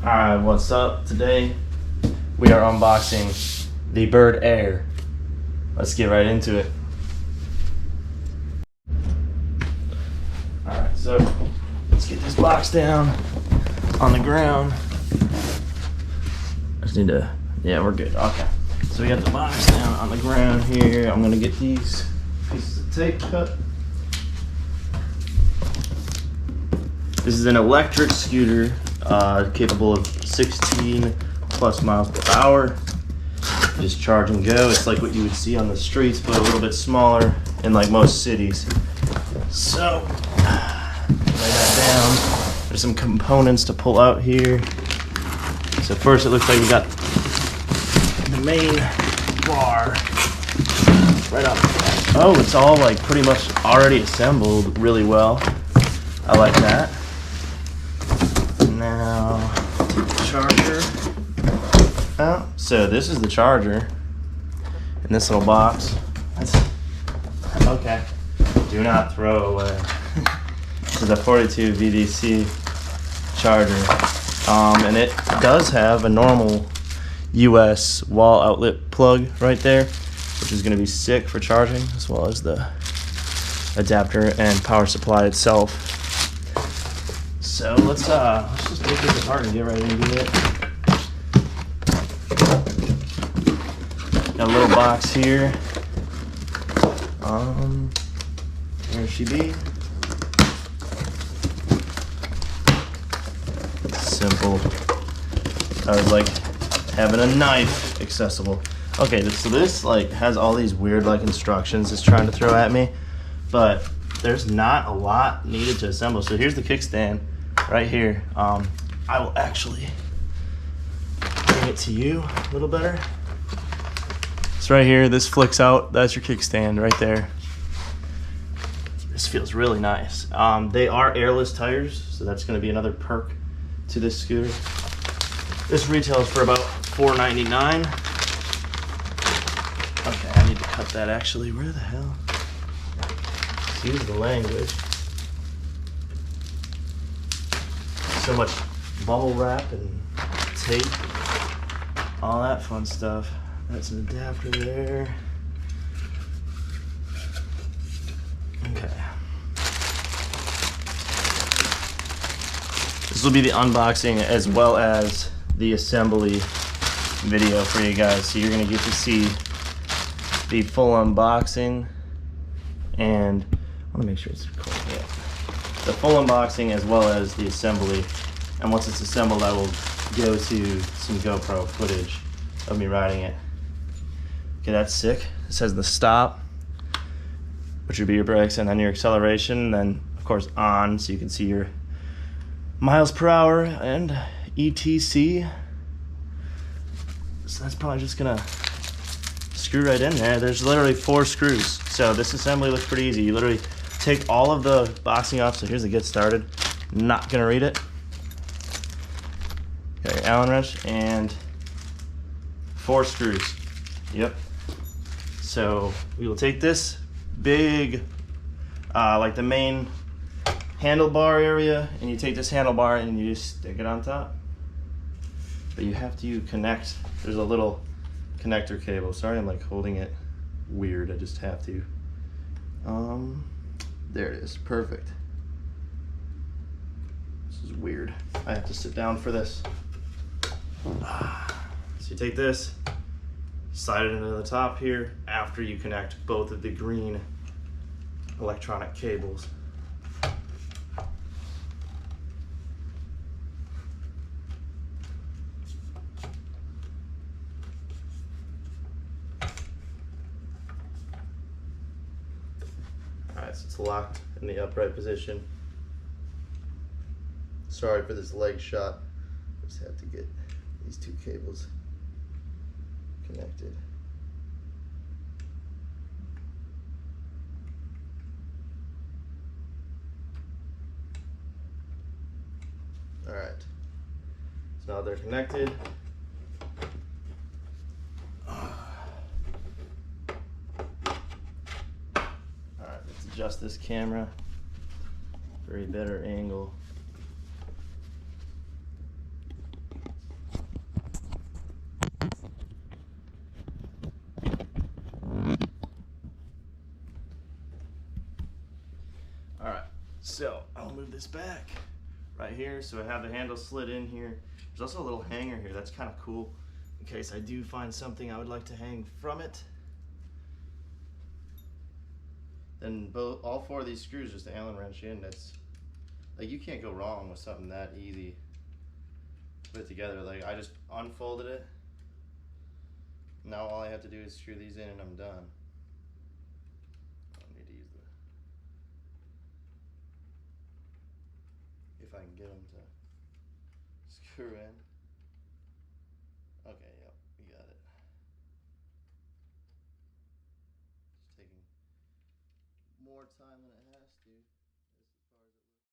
Alright, what's up? Today we are unboxing the Bird Air. Let's get right into it. Alright, so let's get this box down on the ground. I just need to, yeah, we're good. Okay. So we got the box down on the ground here. I'm gonna get these pieces of tape cut. This is an electric scooter capable of 16 plus miles per hour. Just charge and go. It's like what you would see on the streets, but a little bit smaller in like most cities. So, lay that down. There's some components to pull out here. So first it looks like we got the main bar right off the bat. Oh, it's all like pretty much already assembled really well. I like that. Now, take the charger out. So this is the charger in this little box. That's okay. Do not throw away. This is a 42 VDC charger, and it does have a normal US wall outlet plug right there, which is going to be sick for charging, as well as the adapter and power supply itself. So let's just take this apart and get right into it. Got a little box here. Where she be? Simple. I was like having a knife accessible. Okay, so this like has all these weird like instructions it's trying to throw at me, but there's not a lot needed to assemble. So here's the kickstand right here. I will actually bring it to you a little better. It's right here. This flicks out. That's your kickstand right there. This feels really nice. They are airless tires, so that's going to be another perk to this scooter. This retails for about $4.99. Okay, I need to cut that actually. Where the hell? Excuse the language. So much bubble wrap and tape, all that fun stuff. That's an adapter there. Okay. This will be the unboxing as well as the assembly video for you guys. So you're gonna get to see the full unboxing, and I wanna make sure it's recording. Yeah. The full unboxing as well as the assembly, and once it's assembled I will go to some GoPro footage of me riding it. Okay, that's sick. It says the stop, which would be your brakes, and then your acceleration, and then of course on, so you can see your miles per hour and ETC. So that's probably just gonna screw right in there. There's literally 4 screws, so this assembly looks pretty easy. You literally take all of the boxing off. So here's the get started. Not gonna read it. Got your Allen wrench and 4 screws. Yep. So we will take this big, like the main handlebar area, and you take this handlebar and you just stick it on top. But you have to connect. There's a little connector cable. Sorry, I'm like holding it weird. I just have to. There it is. Perfect. This is weird. I have to sit down for this. So you take this, slide it into the top here after you connect both of the green electronic cables. Alright, so it's locked in the upright position. Sorry for this leg shot. Just have to get these 2 cables connected. All right, so now they're connected. All right, let's adjust this camera. for a better angle. All right, so I'll move this back right here. So I have the handle slid in here. There's also a little hanger here. That's kind of cool in case I do find something I would like to hang from it. Then all four of these screws just Allen wrench in. That's like, you can't go wrong with something that easy to put together. Like, I just unfolded it. Now all I have to do is screw these in and I'm done. I don't need to use if I can get them to screw in. Okay, yep, you got it. It's taking more time than it has to.